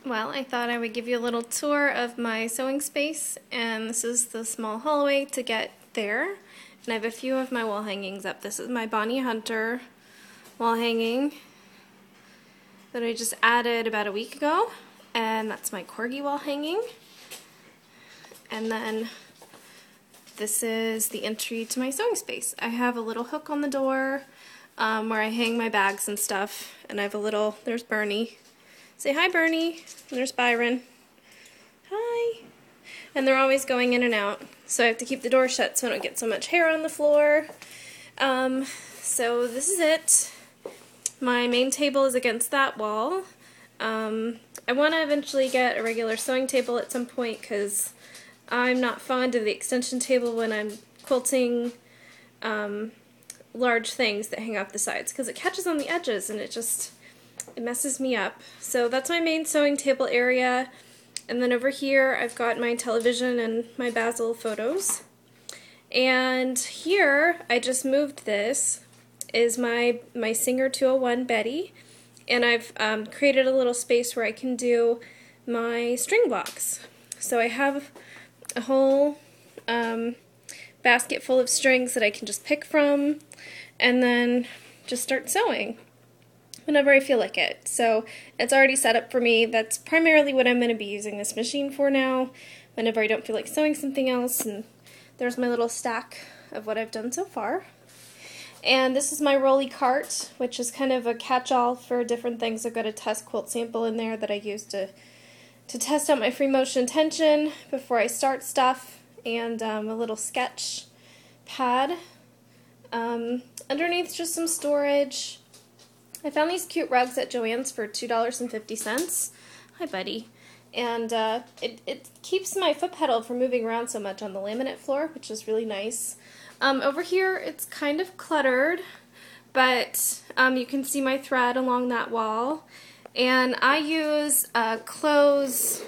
Well, I thought I would give you a little tour of my sewing space, and this is the small hallway to get there. And I have a few of my wall hangings up. This is my Bonnie Hunter wall hanging that I just added about a week ago, and that's my Corgi wall hanging. And then this is the entry to my sewing space. I have a little hook on the door where I hang my bags and stuff, and I have a little, there's Bernie. Say hi, Bernie. And there's Byron. Hi. And they're always going in and out, so I have to keep the door shut so I don't get so much hair on the floor. So this is it. My main table is against that wall. I want to eventually get a regular sewing table at some point because I'm not fond of the extension table when I'm quilting large things that hang off the sides because it catches on the edges and it messes me up. So that's my main sewing table area, and then over here I've got my television and my Basil photos. And here I just moved this is my Singer 201 Betty, and I've created a little space where I can do my string blocks. So I have a whole basket full of strings that I can just pick from and then just start sewing whenever I feel like it. So it's already set up for me. That's primarily what I'm going to be using this machine for now, whenever I don't feel like sewing something else. And there's my little stack of what I've done so far. And this is my rolly cart, which is kind of a catch-all for different things. I've got a test quilt sample in there that I use to test out my free motion tension before I start stuff, and a little sketch pad. Underneath, just some storage. I found these cute rugs at Joann's for $2.50. Hi, buddy. And it keeps my foot pedal from moving around so much on the laminate floor, which is really nice. Over here, it's kind of cluttered, but you can see my thread along that wall. And I use a clothes,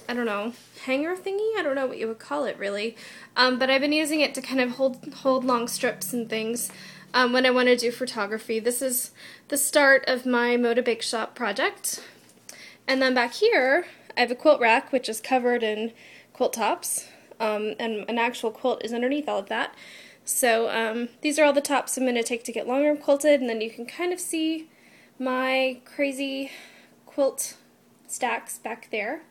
I don't know, hanger thingy? I don't know what you would call it, really. But I've been using it to kind of hold long strips and things when I want to do photography. This is the start of my Moda Bake Shop project. And then back here, I have a quilt rack, which is covered in quilt tops, and an actual quilt is underneath all of that. So these are all the tops I'm going to take to get longer quilted, and then you can kind of see my crazy quilt stacks back there.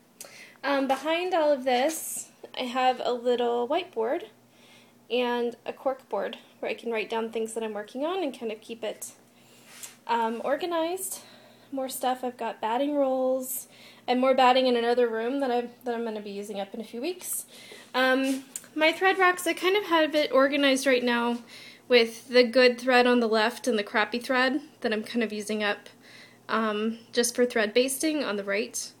Behind all of this, I have a little whiteboard and a cork board where I can write down things that I'm working on and kind of keep it organized. More stuff. I've got batting rolls and more batting in another room that I'm going to be using up in a few weeks. My thread racks, I kind of have it organized right now with the good thread on the left and the crappy thread that I'm kind of using up just for thread basting on the right.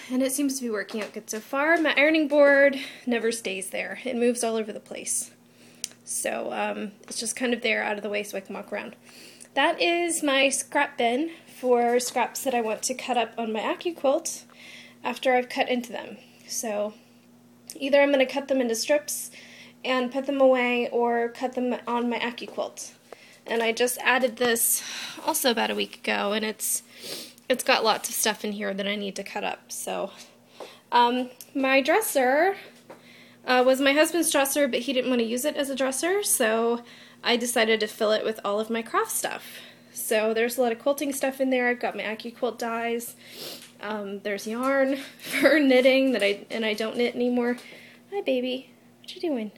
And it seems to be working out good so far. My ironing board never stays there. It moves all over the place. So it's just kind of there out of the way so I can walk around. That is my scrap bin for scraps that I want to cut up on my AccuQuilt after I've cut into them. So either I'm going to cut them into strips and put them away, or cut them on my AccuQuilt. And I just added this also about a week ago, and it's got lots of stuff in here that I need to cut up. So my dresser was my husband's dresser, but he didn't want to use it as a dresser, so I decided to fill it with all of my craft stuff. So there's a lot of quilting stuff in there. I've got my AccuQuilt dies. There's yarn for knitting that I don't knit anymore. Hi, baby. What you doing?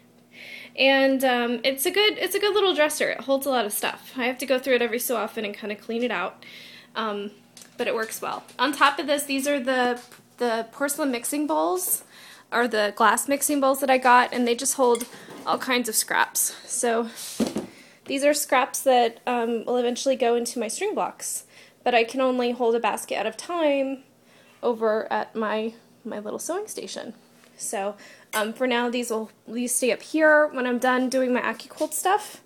And it's a good little dresser. It holds a lot of stuff. I have to go through it every so often and kind of clean it out, but it works well. On top of this, these are the porcelain mixing bowls, or the glass mixing bowls that I got, and they just hold all kinds of scraps. So these are scraps that will eventually go into my string blocks, but I can only hold a basket at a time over at my little sewing station. So for now, these stay up here. When I'm done doing my AccuQuilt stuff,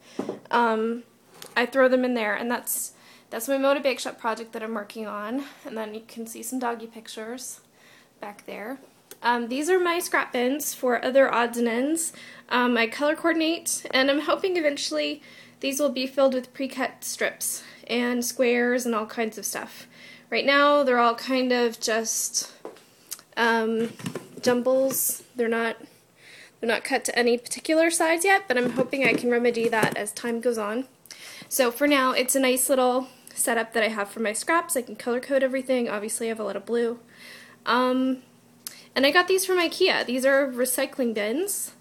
I throw them in there, and that's my Moda Bake Shop project that I'm working on. And then you can see some doggy pictures back there. These are my scrap bins for other odds and ends. I color coordinate, and I'm hoping eventually these will be filled with pre-cut strips and squares and all kinds of stuff. Right now they're all kind of just jumbles. They're not cut to any particular size yet, but I'm hoping I can remedy that as time goes on. So for now, it's a nice little setup that I have for my scraps. I can color code everything. Obviously, I have a lot of blue. And I got these from IKEA. These are recycling bins,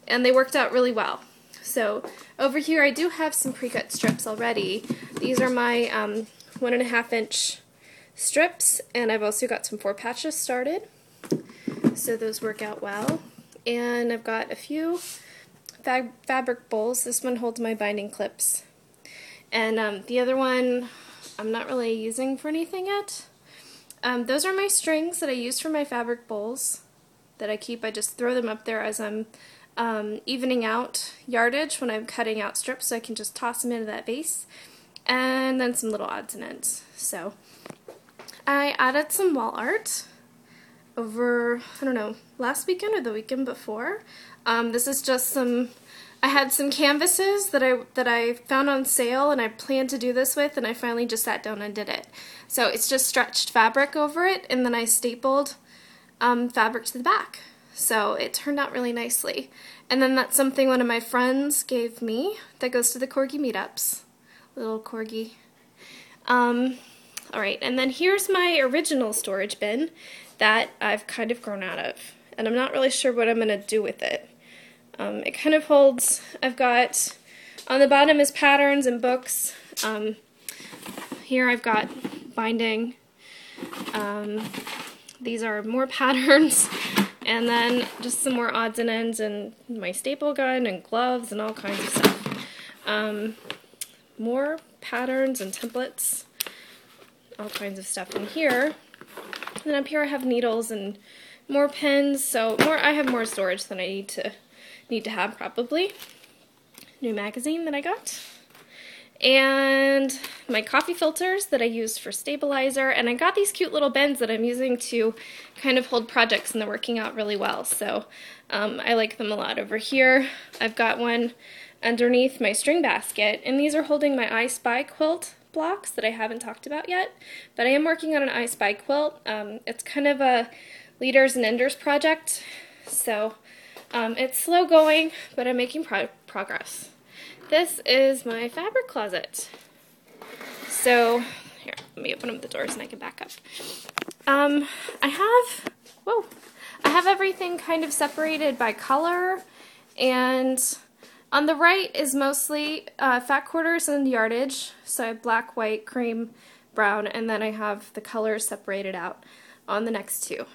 and they worked out really well. So over here, I do have some pre-cut strips already. These are my 1.5 inch strips, and I've also got some 4 patches started. So those work out well. And I've got a few fabric bowls. This one holds my binding clips. And the other one I'm not really using for anything yet. Those are my strings that I use for my fabric bowls that I keep. I just throw them up there as I'm evening out yardage when I'm cutting out strips, so I can just toss them into that base. And then some little odds and ends. So I added some wall art over, I don't know, last weekend or the weekend before. This is just some, I had some canvases that I found on sale and I planned to do this with, and I finally just sat down and did it. So it's just stretched fabric over it, and then I stapled fabric to the back. So it turned out really nicely. And then that's something one of my friends gave me that goes to the corgi meetups. Little corgi. Alright, and then here's my original storage bin that I've kind of grown out of. And I'm not really sure what I'm going to do with it. It kind of holds, I've got, on the bottom is patterns and books. Here I've got binding. These are more patterns. And then just some more odds and ends and my staple gun and gloves and all kinds of stuff. More patterns and templates. All kinds of stuff in here. And then up here I have needles and more pens, so I have more storage than I need to have probably. New magazine that I got. And my coffee filters that I use for stabilizer, and I got these cute little bins that I'm using to kind of hold projects, and they're working out really well, so I like them a lot. Over here I've got one underneath my string basket, and these are holding my I Spy quilt blocks that I haven't talked about yet, but I am working on an I Spy quilt. It's kind of a leaders and enders project, so it's slow going, but I'm making progress. This is my fabric closet. So, here, let me open up the doors and I can back up. I have everything kind of separated by color, and on the right is mostly fat quarters and yardage. So I have black, white, cream, brown, and then I have the colors separated out on the next two.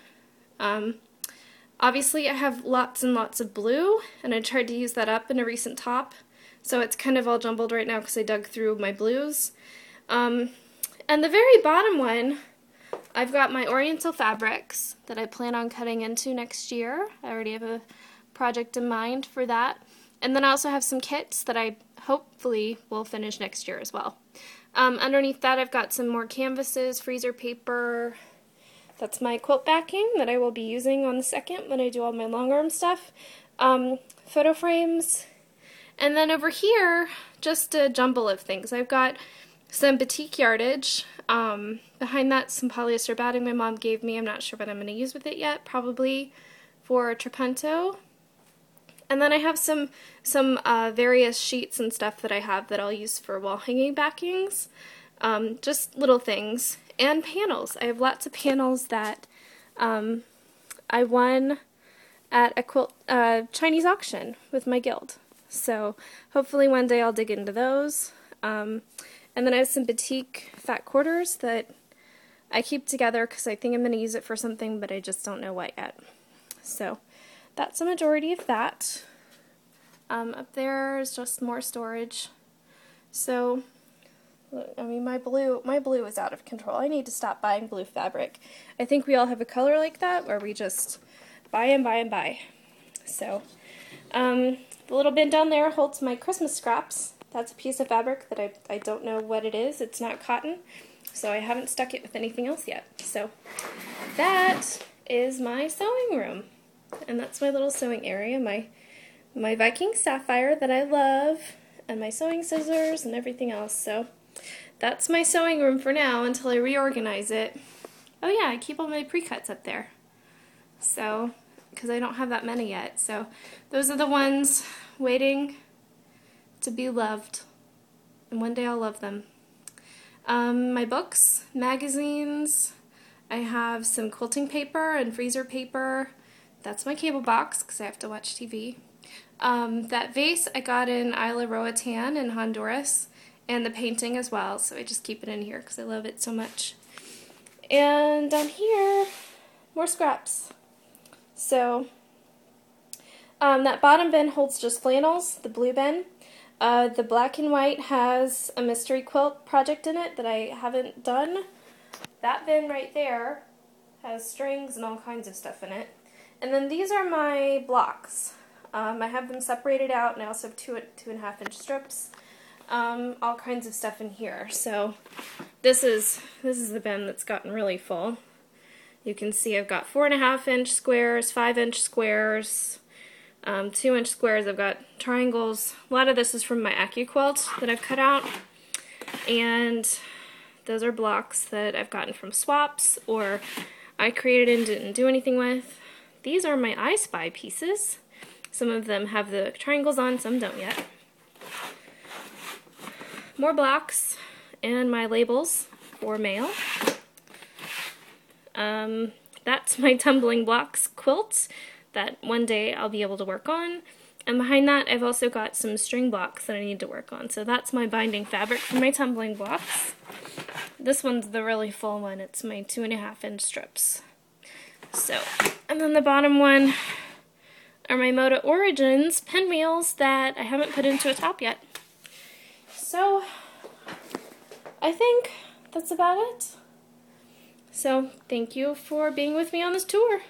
Obviously I have lots and lots of blue, and I tried to use that up in a recent top. So it's kind of all jumbled right now because I dug through my blues. And the very bottom one, I've got my Oriental fabrics that I plan on cutting into next year. I already have a project in mind for that. And then I also have some kits that I hopefully will finish next year as well. Underneath that I've got some more canvases, freezer paper. That's my quilt backing that I will be using on the 2nd when I do all my long arm stuff. Photo frames. And then over here, just a jumble of things. I've got some batik yardage. Behind that, some polyester batting my mom gave me. I'm not sure what I'm going to use with it yet. Probably for Trapunto. And then I have some various sheets and stuff that I have that I'll use for wall hanging backings. Just little things. And panels. I have lots of panels that I won at a Chinese auction with my guild. So hopefully one day I'll dig into those. And then I have some batik fat quarters that I keep together because I think I'm going to use it for something, but I just don't know what yet. So that's the majority of that. Up there is just more storage. So, I mean, my blue is out of control. I need to stop buying blue fabric. I think we all have a color like that where we just buy and buy and buy. So, the little bin down there holds my Christmas scraps. That's a piece of fabric that I don't know what it is. It's not cotton, so I haven't stuck it with anything else yet. So that is my sewing room. And that's my little sewing area, my Viking sapphire that I love, and my sewing scissors and everything else. So that's my sewing room for now until I reorganize it. Oh yeah, I keep all my pre-cuts up there. So, because I don't have that many yet. So those are the ones waiting to be loved. And one day I'll love them. My books, magazines, I have some quilting paper and freezer paper. That's my cable box because I have to watch TV. That vase I got in Isla Roatan in Honduras, and the painting as well, so I just keep it in here because I love it so much. And down here, more scraps. So, that bottom bin holds just flannels, the blue bin. The black and white has a mystery quilt project in it that I haven't done. That bin right there has strings and all kinds of stuff in it. And then these are my blocks. I have them separated out, and I also have 2.5 inch strips. All kinds of stuff in here. So this is the bin that's gotten really full. You can see I've got 4.5 inch squares, 5 inch squares, 2 inch squares. I've got triangles. A lot of this is from my AccuQuilt that I've cut out, and those are blocks that I've gotten from swaps or I created and didn't do anything with. These are my I Spy pieces. Some of them have the triangles on, some don't yet. More blocks and my labels for mail. That's my tumbling blocks quilt that one day I'll be able to work on. And behind that I've also got some string blocks that I need to work on. So that's my binding fabric for my tumbling blocks. This one's the really full one. It's my 2.5 inch strips. So, and then the bottom one are my Moda Origins pinwheels that I haven't put into a top yet. So, I think that's about it. So, thank you for being with me on this tour.